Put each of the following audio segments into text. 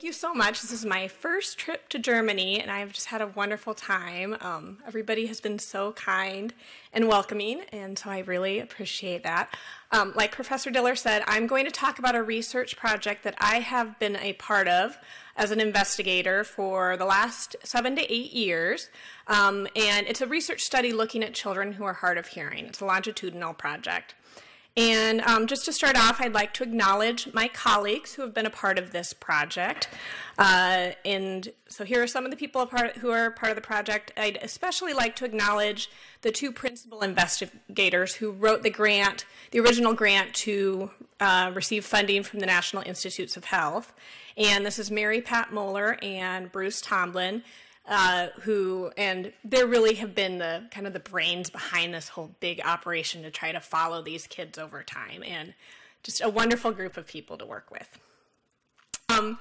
Thank you so much. This is my first trip to Germany, and I've just had a wonderful time. Everybody has been so kind and welcoming, and so I really appreciate that. Like Professor Diller said, I'm going to talk about a research project that I have been a part of as an investigator for the last 7 to 8 years, and it's a research study looking at children who are hard of hearing. It's a longitudinal project. And just to start off, I'd like to acknowledge my colleagues who have been a part of this project. And so here are some of the people who are part of the project. I'd especially like to acknowledge the two principal investigators who wrote the grant, the original grant to receive funding from the National Institutes of Health. And this is Mary Pat Moeller and Bruce Tomlin. And they really have been the kind of the brains behind this whole big operation to try to follow these kids over time, and just a wonderful group of people to work with. The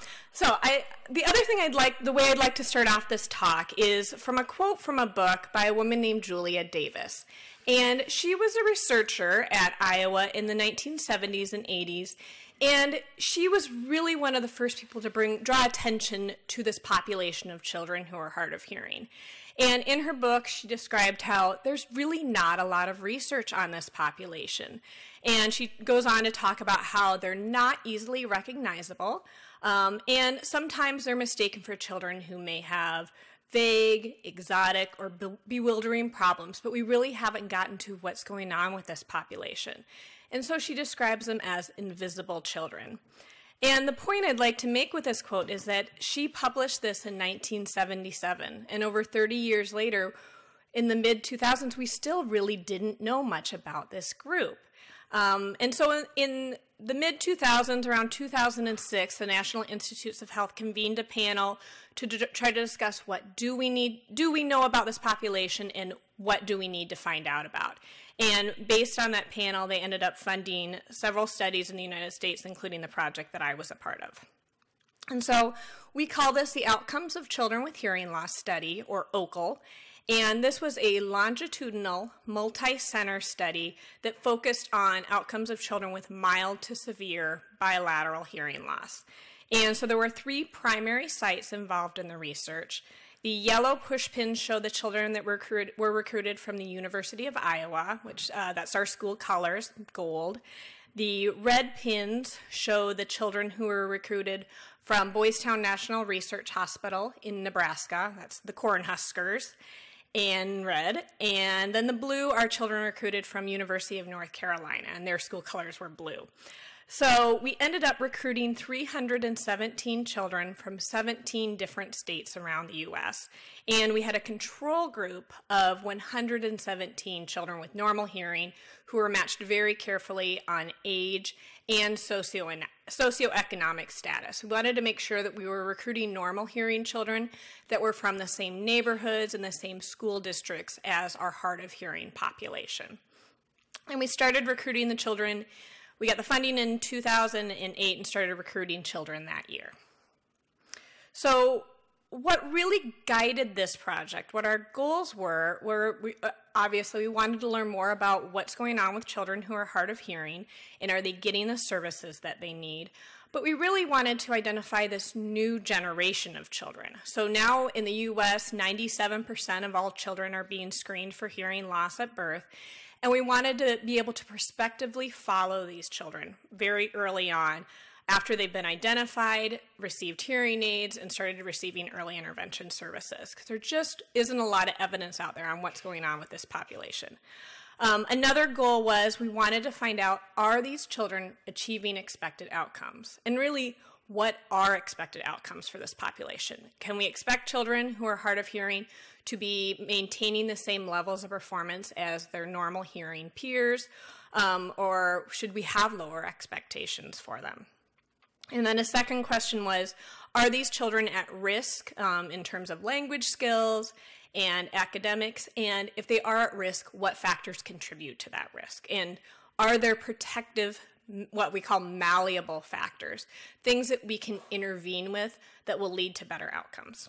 other thing the way I'd like to start off this talk is from a quote from a book by a woman named Julia Davis. And she was a researcher at Iowa in the 1970s and 80s. And she was really one of the first people to draw attention to this population of children who are hard of hearing. And in her book, she described how there's really not a lot of research on this population. And she goes on to talk about how they're not easily recognizable, and sometimes they're mistaken for children who may have vague, exotic, or bewildering problems, but we really haven't gotten to what's going on with this population. And so she describes them as invisible children. And the point I'd like to make with this quote is that she published this in 1977, and over 30 years later, in the mid-2000s, we still really didn't know much about this group. And so in the mid-2000s, around 2006, the National Institutes of Health convened a panel to try to discuss what do we know about this population, and what do we need to find out about. And based on that panel, they ended up funding several studies in the United States, including the project that I was a part of. And so we call this the Outcomes of Children with Hearing Loss Study, or OCHL. And this was a longitudinal, multi-center study that focused on outcomes of children with mild to severe bilateral hearing loss. And so there were 3 primary sites involved in the research. The yellow push pins show the children that were recruited from the University of Iowa, which that's our school colors, gold. The red pins show the children who were recruited from Boys Town National Research Hospital in Nebraska. That's the Cornhuskers in red. And then the blue are children recruited from University of North Carolina, and their school colors were blue. So we ended up recruiting 317 children from 17 different states around the U.S. And we had a control group of 117 children with normal hearing who were matched very carefully on age and socioeconomic status. We wanted to make sure that we were recruiting normal hearing children that were from the same neighborhoods and the same school districts as our hard of hearing population. And we started recruiting the children. We got the funding in 2008 and started recruiting children that year. So what really guided this project, what our goals were obviously we wanted to learn more about what's going on with children who are hard of hearing, and are they getting the services that they need. But we really wanted to identify this new generation of children. So now in the U.S., 97% of all children are being screened for hearing loss at birth. And we wanted to be able to prospectively follow these children very early on after they've been identified, received hearing aids, and started receiving early intervention services, because there just isn't a lot of evidence out there on what's going on with this population. Another goal was we wanted to find out, are these children achieving expected outcomes? And really, what are expected outcomes for this population? Can we expect children who are hard of hearing to be maintaining the same levels of performance as their normal hearing peers, or should we have lower expectations for them? And then a second question was, are these children at risk in terms of language skills and academics? And if they are at risk, what factors contribute to that risk? And are there protective, what we call malleable factors, things that we can intervene with that will lead to better outcomes?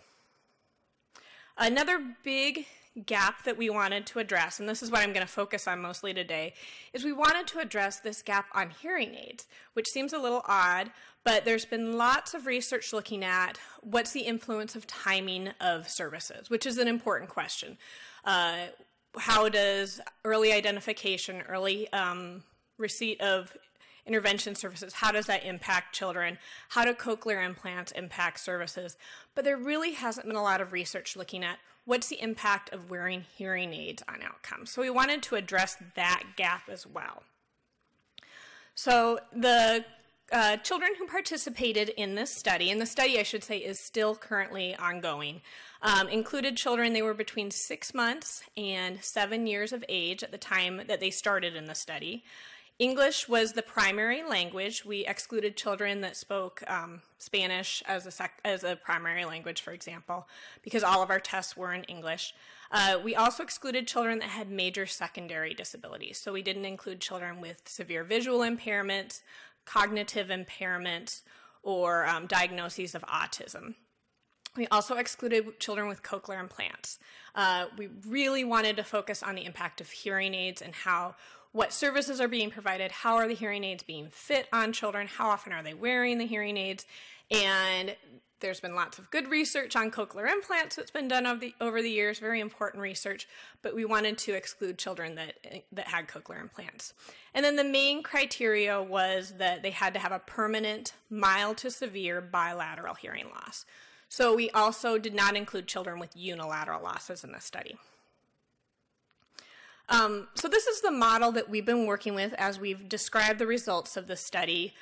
Another big gap that we wanted to address, and this is what I'm going to focus on mostly today, is we wanted to address this gap on hearing aids, which seems a little odd, but there's been lots of research looking at what's the influence of timing of services, which is an important question. How does early identification, early receipt of intervention services, how does that impact children? How do cochlear implants impact services? But there really hasn't been a lot of research looking at what's the impact of wearing hearing aids on outcomes. So we wanted to address that gap as well. So the children who participated in this study, and the study I should say is still currently ongoing, included children, they were between 6 months and 7 years of age at the time that they started in the study. English was the primary language. We excluded children that spoke Spanish as a primary language, for example, because all of our tests were in English. We also excluded children that had major secondary disabilities. So we didn't include children with severe visual impairments, cognitive impairments, or diagnoses of autism. We also excluded children with cochlear implants. We really wanted to focus on the impact of hearing aids and what services are being provided, how are the hearing aids being fit on children, how often are they wearing the hearing aids, and there's been lots of good research on cochlear implants that's been done over the years, very important research, but we wanted to exclude children that had cochlear implants. And then the main criteria was that they had to have a permanent, mild to severe bilateral hearing loss. So we also did not include children with unilateral losses in the study. So this is the model that we've been working with as we've described the results of the study.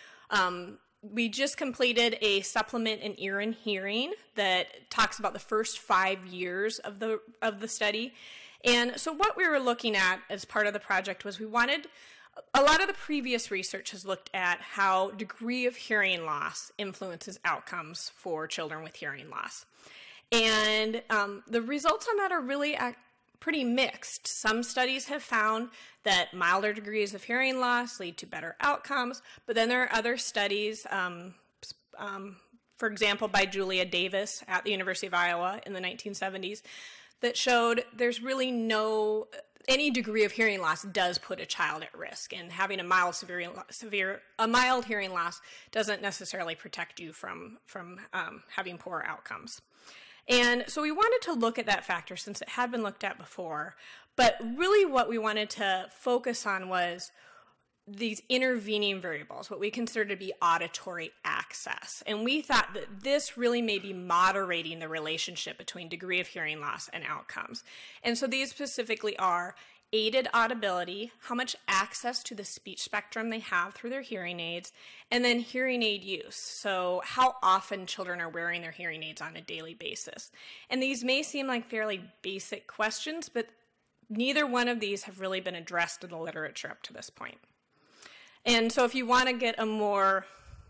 We just completed a supplement in ear and hearing that talks about the first 5 years of the study. And so what we were looking at as part of the project was a lot of the previous research has looked at how degree of hearing loss influences outcomes for children with hearing loss. And the results on that are really pretty mixed. Some studies have found that milder degrees of hearing loss lead to better outcomes, but then there are other studies, for example, by Julia Davis at the University of Iowa in the 1970s, that showed there's really any degree of hearing loss does put a child at risk, and having a mild hearing loss doesn't necessarily protect you from having poor outcomes. And so we wanted to look at that factor since it had been looked at before, but really what we wanted to focus on was these intervening variables, what we consider to be auditory access. And we thought that this really may be moderating the relationship between degree of hearing loss and outcomes. And so these specifically are aided audibility, how much access to the speech spectrum they have through their hearing aids, and then hearing aid use. So how often children are wearing their hearing aids on a daily basis. And these may seem like fairly basic questions, but neither one of these have really been addressed in the literature up to this point. And so if you want to get a more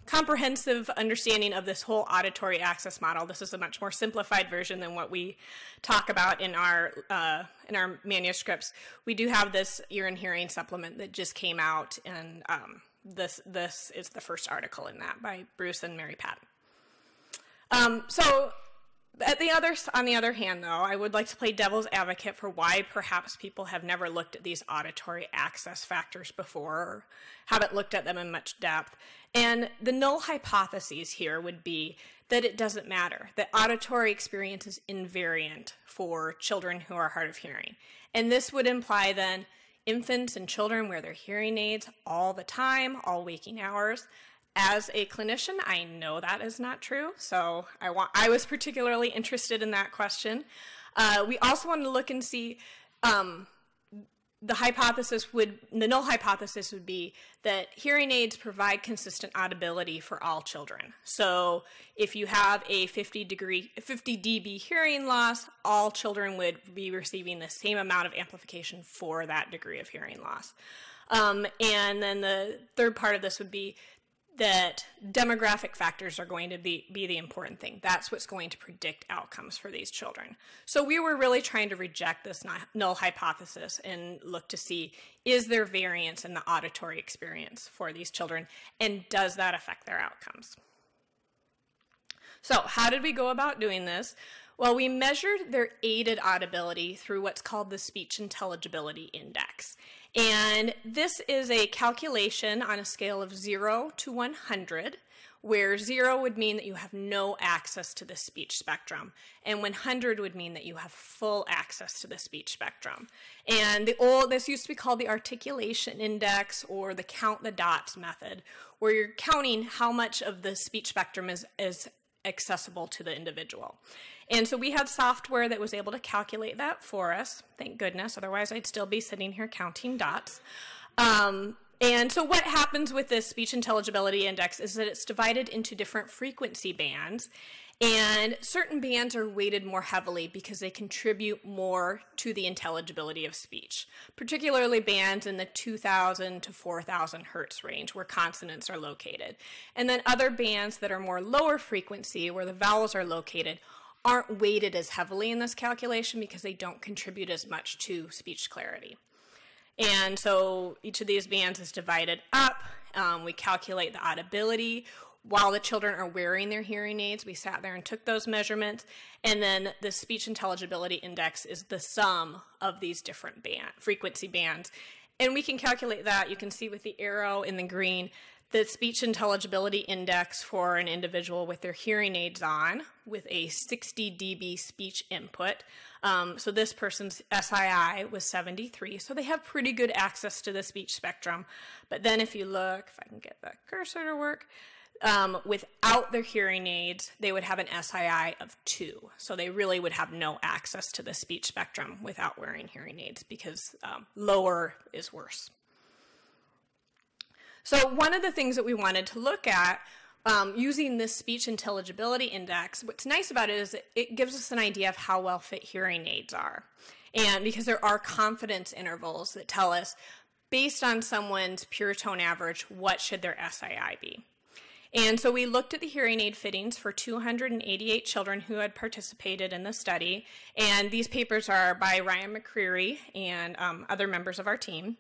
comprehensive understanding of this whole auditory access model, this is a much more simplified version than what we talk about in our manuscripts. We do have this ear and hearing supplement that just came out, and this is the first article in that by Bruce and Mary Pat. So on the other hand, though, I would like to play devil's advocate for why perhaps people have never looked at these auditory access factors before or haven't looked at them in much depth. And the null hypotheses here would be that it doesn't matter, that auditory experience is invariant for children who are hard of hearing. And this would imply then infants and children wear their hearing aids all the time, all waking hours. As a clinician, I know that is not true, so I was particularly interested in that question. We also wanted to look and see the null hypothesis would be that hearing aids provide consistent audibility for all children. So if you have a 50 dB hearing loss, all children would be receiving the same amount of amplification for that degree of hearing loss. And then the third part of this would be that demographic factors are going to be the important thing. That's what's going to predict outcomes for these children. So we were really trying to reject this null hypothesis and look to see, is there variance in the auditory experience for these children, and does that affect their outcomes? So how did we go about doing this? Well, we measured their aided audibility through what's called the Speech Intelligibility Index. And this is a calculation on a scale of 0 to 100, where 0 would mean that you have no access to the speech spectrum, and 100 would mean that you have full access to the speech spectrum. And this used to be called the articulation index or the count the dots method, where you're counting how much of the speech spectrum is accessible to the individual. And so we had software that was able to calculate that for us, thank goodness, otherwise I'd still be sitting here counting dots. And so what happens with this speech intelligibility index is that it's divided into different frequency bands, and certain bands are weighted more heavily because they contribute more to the intelligibility of speech, particularly bands in the 2,000 to 4,000 hertz range where consonants are located. And then other bands that are more lower frequency, where the vowels are located, aren't weighted as heavily in this calculation because they don't contribute as much to speech clarity. And so each of these bands is divided up. We calculate the audibility while the children are wearing their hearing aids. We sat there and took those measurements. And then the speech intelligibility index is the sum of these different frequency bands. And we can calculate that. You can see with the arrow in the green, the speech intelligibility index for an individual with their hearing aids on with a 60 dB speech input. So this person's SII was 73, so they have pretty good access to the speech spectrum. But then if you look, if I can get the cursor to work, without their hearing aids, they would have an SII of 2. So they really would have no access to the speech spectrum without wearing hearing aids because lower is worse. So one of the things that we wanted to look at using this speech intelligibility index, what's nice about it is it gives us an idea of how well fit hearing aids are. And because there are confidence intervals that tell us, based on someone's pure tone average, what should their SII be. And so we looked at the hearing aid fittings for 288 children who had participated in the study. And these papers are by Ryan McCreary and other members of our team.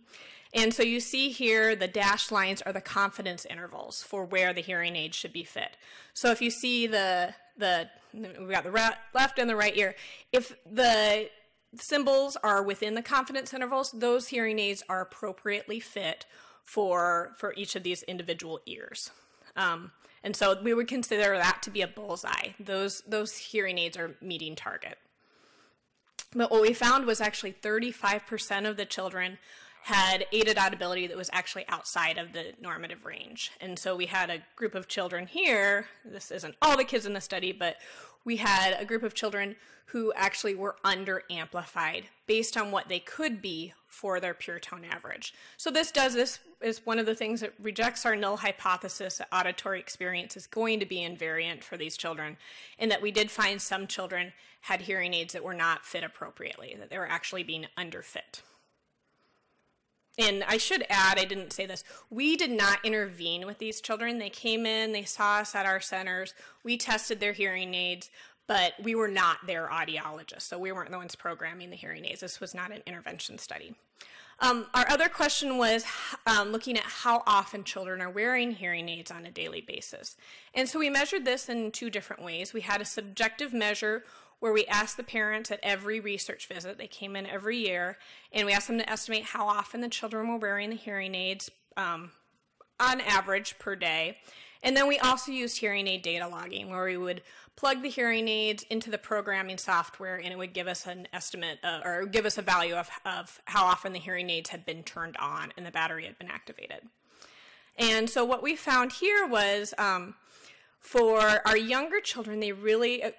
And so you see here the dashed lines are the confidence intervals for where the hearing aid should be fit. So if you see we've got the left and the right ear, if the symbols are within the confidence intervals, those hearing aids are appropriately fit for each of these individual ears. And so we would consider that to be a bullseye. Those hearing aids are meeting target. But what we found was actually 35% of the children had aided audibility that was actually outside of the normative range. And so we had a group of children here, this isn't all the kids in the study, but we had a group of children who actually were under-amplified based on what they could be for their pure tone average. So this is one of the things that rejects our null hypothesis that auditory experience is going to be invariant for these children, and that we did find some children had hearing aids that were not fit appropriately, that they were actually being underfit. And I should add, I didn't say this, we did not intervene with these children. They came in, they saw us at our centers, we tested their hearing aids, but we were not their audiologists, so we weren't the ones programming the hearing aids. This was not an intervention study. Our other question was looking at how often children are wearing hearing aids on a daily basis. And so we measured this in 2 different ways. We had a subjective measure where we asked the parents at every research visit, they came in every year, and we asked them to estimate how often the children were wearing the hearing aids on average per day. And then we also used hearing aid data logging, where we would plug the hearing aids into the programming software, and it would give us an estimate or give us a value of how often the hearing aids had been turned on and the battery had been activated. And so what we found here was for our younger children,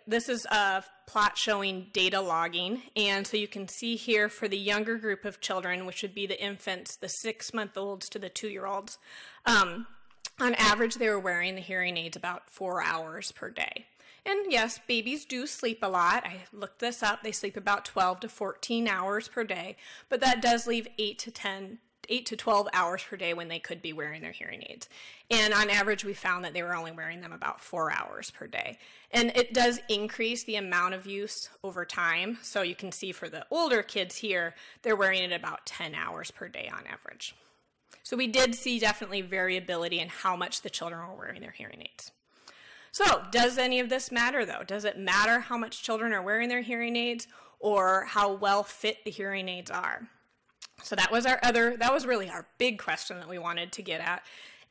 this is a plot showing data logging. And so you can see here for the younger group of children, which would be the infants, the 6-month-olds to the 2-year-olds, on average, they were wearing the hearing aids about 4 hours per day. And yes, babies do sleep a lot. I looked this up. They sleep about 12 to 14 hours per day, but that does leave 8 to 12 hours per day when they could be wearing their hearing aids. And on average, we found that they were only wearing them about 4 hours per day. And it does increase the amount of use over time. So you can see for the older kids here, they're wearing it about 10 hours per day on average. So we did see definitely variability in how much the children were wearing their hearing aids. So does any of this matter, though? Does it matter how much children are wearing their hearing aids or how well fit the hearing aids are? So that was really our big question that we wanted to get at.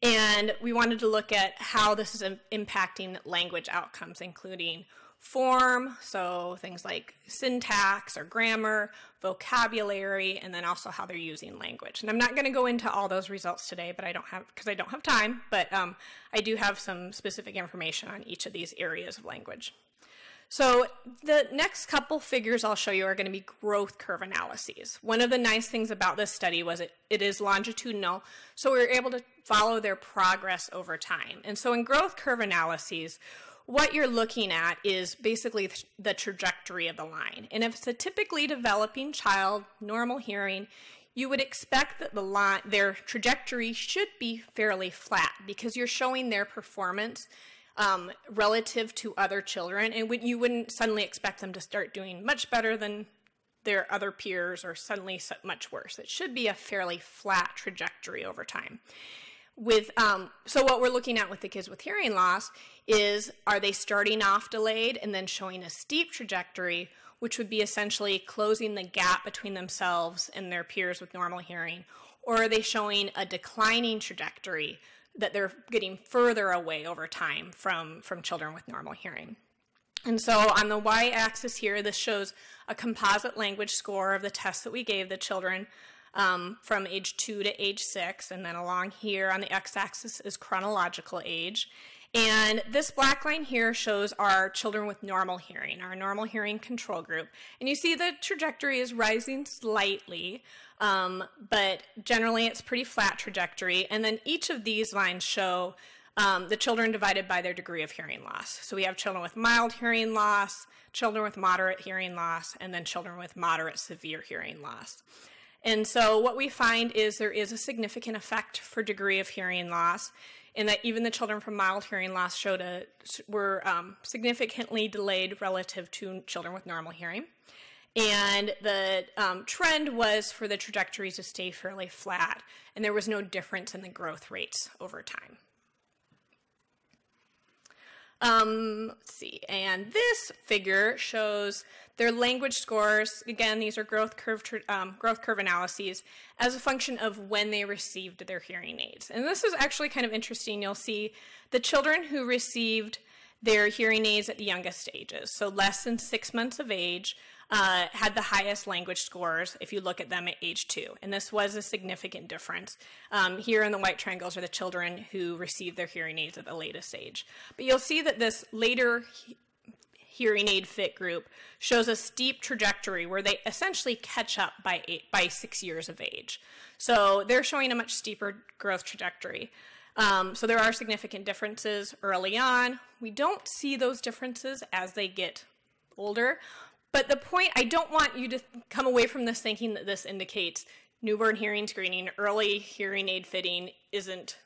And we wanted to look at how this is impacting language outcomes, including form, so things like syntax or grammar, vocabulary, and then also how they're using language. And I'm not going to go into all those results today, but I don't have time, but I do have some specific information on each of these areas of language. So the next couple figures I'll show you are going to be growth curve analyses. One of the nice things about this study was it is longitudinal, so we were able to follow their progress over time. And so in growth curve analyses, what you're looking at is basically the trajectory of the line. And if it's a typically developing child, normal hearing, you would expect that their trajectory should be fairly flat because you're showing their performance relative to other children, and you wouldn't suddenly expect them to start doing much better than their other peers or suddenly much worse. It should be a fairly flat trajectory over time. So what we're looking at with the kids with hearing loss is, are they starting off delayed and then showing a steep trajectory, which would be essentially closing the gap between themselves and their peers with normal hearing, or are they showing a declining trajectory that they're getting further away over time from children with normal hearing? And so on the y-axis here, this shows a composite language score of the tests that we gave the children from age 2 to age 6, and then along here on the x-axis is chronological age. And this black line here shows our children with normal hearing, our normal hearing control group. And you see the trajectory is rising slightly, but generally it's pretty flat trajectory. And then each of these lines show the children divided by their degree of hearing loss. So we have children with mild hearing loss, children with moderate hearing loss, and then children with moderate severe hearing loss. And so what we find is there is a significant effect for degree of hearing loss, in that even the children from mild hearing loss were significantly delayed relative to children with normal hearing. And the trend was for the trajectories to stay fairly flat, and there was no difference in the growth rates over time. Let's see, and this figure shows their language scores. Again, these are growth curve analyses as a function of when they received their hearing aids. And this is actually kind of interesting. You'll see the children who received their hearing aids at the youngest ages, so less than 6 months of age, had the highest language scores if you look at them at age 2. And this was a significant difference. Here in the white triangles are the children who received their hearing aids at the latest age. But you'll see that this later hearing aid fit group shows a steep trajectory where they essentially catch up by 6 years of age. So they're showing a much steeper growth trajectory. So there are significant differences early on. We don't see those differences as they get older. But the point, I don't want you to come away from this thinking that this indicates newborn hearing screening, early hearing aid fitting isn't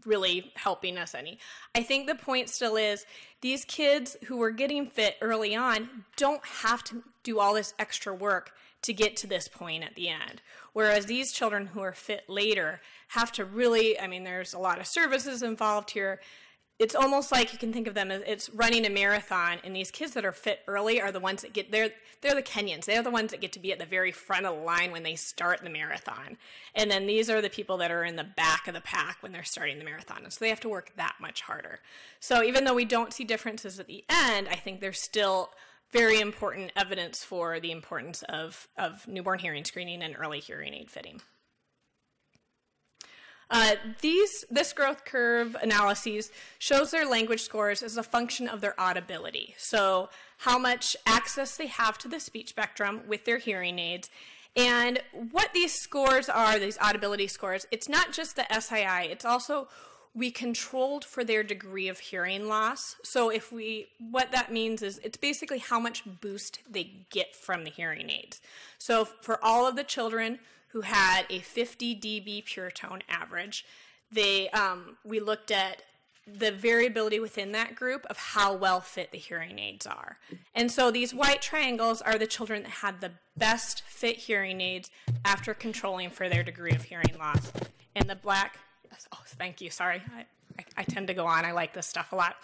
really helping us any. I think the point still is these kids who were getting fit early on don't have to do all this extra work to get to this point at the end. Whereas these children who are fit later have to really, I mean, there's a lot of services involved here. It's almost like you can think of them as it's running a marathon, and these kids that are fit early are the ones that they're the Kenyans. They're the ones that get to be at the very front of the line when they start the marathon. And then these are the people that are in the back of the pack when they're starting the marathon. And so they have to work that much harder. So even though we don't see differences at the end, I think there's still very important evidence for the importance of newborn hearing screening and early hearing aid fitting. This growth curve analyses shows their language scores as a function of their audibility. So how much access they have to the speech spectrum with their hearing aids. And what these scores are, these audibility scores, it's not just the SII, it's also we controlled for their degree of hearing loss. So what that means is it's basically how much boost they get from the hearing aids. So for all of the children who had a 50 dB pure tone average, we looked at the variability within that group of how well fit the hearing aids are. And so these white triangles are the children that had the best fit hearing aids after controlling for their degree of hearing loss. And the black, oh, thank you, sorry, I I tend to go on. I like this stuff a lot.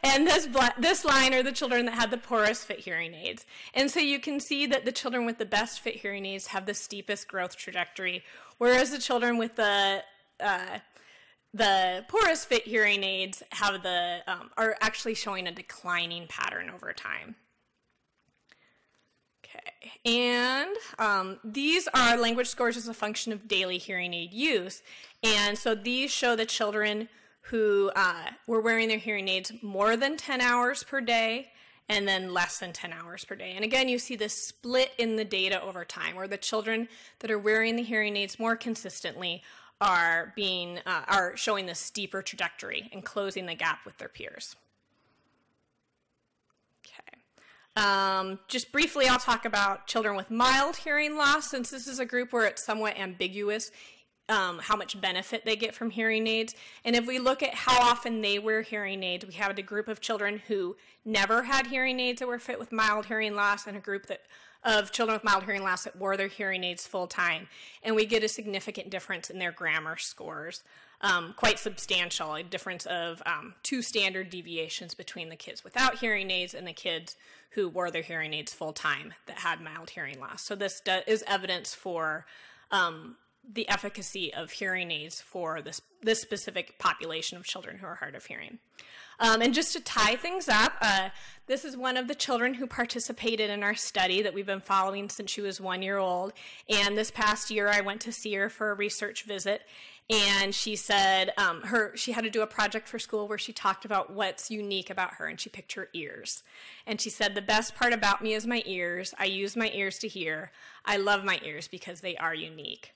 And this line are the children that had the poorest fit hearing aids. And so you can see that the children with the best fit hearing aids have the steepest growth trajectory, whereas the children with the poorest fit hearing aids have are actually showing a declining pattern over time. Okay, and these are language scores as a function of daily hearing aid use. And so these show the children who were wearing their hearing aids more than 10 hours per day and then less than 10 hours per day. And again, you see this split in the data over time, where the children that are wearing the hearing aids more consistently are showing the steeper trajectory and closing the gap with their peers. Just briefly, I'll talk about children with mild hearing loss, since this is a group where it's somewhat ambiguous how much benefit they get from hearing aids. And if we look at how often they wear hearing aids, we have a group of children who never had hearing aids that were fit with mild hearing loss, and a group of children with mild hearing loss that wore their hearing aids full time. And we get a significant difference in their grammar scores, quite substantial, a difference of 2 standard deviations between the kids without hearing aids and the kids who wore their hearing aids full time that had mild hearing loss. So this is evidence for the efficacy of hearing aids for this specific population of children who are hard of hearing. And just to tie things up, this is one of the children who participated in our study that we've been following since she was 1 year old. And this past year, I went to see her for a research visit. And she said she had to do a project for school where she talked about what's unique about her, and she picked her ears. And she said, "The best part about me is my ears. I use my ears to hear. I love my ears because they are unique."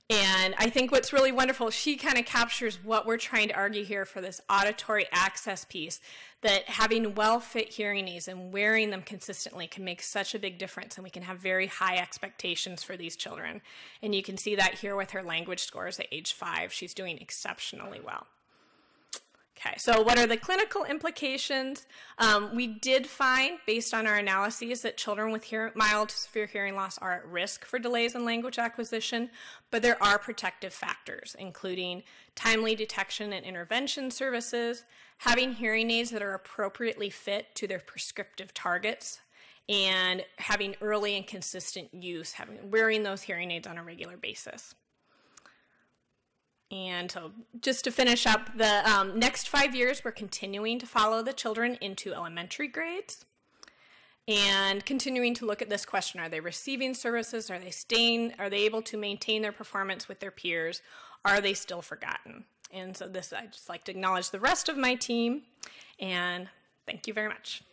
And I think what's really wonderful, she kind of captures what we're trying to argue here for this auditory access piece, that having well-fit hearing aids and wearing them consistently can make such a big difference, and we can have very high expectations for these children. And you can see that here with her language scores at age 5. She's doing exceptionally well. Okay, so what are the clinical implications? We did find, based on our analyses, that children with mild to severe hearing loss are at risk for delays in language acquisition, but there are protective factors, including timely detection and intervention services, having hearing aids that are appropriately fit to their prescriptive targets, and having early and consistent use, wearing those hearing aids on a regular basis. And so just to finish up, the next 5 years, we're continuing to follow the children into elementary grades and continuing to look at this question: are they receiving services? Are they able to maintain their performance with their peers? Are they still forgotten? And so I'd just like to acknowledge the rest of my team, and thank you very much.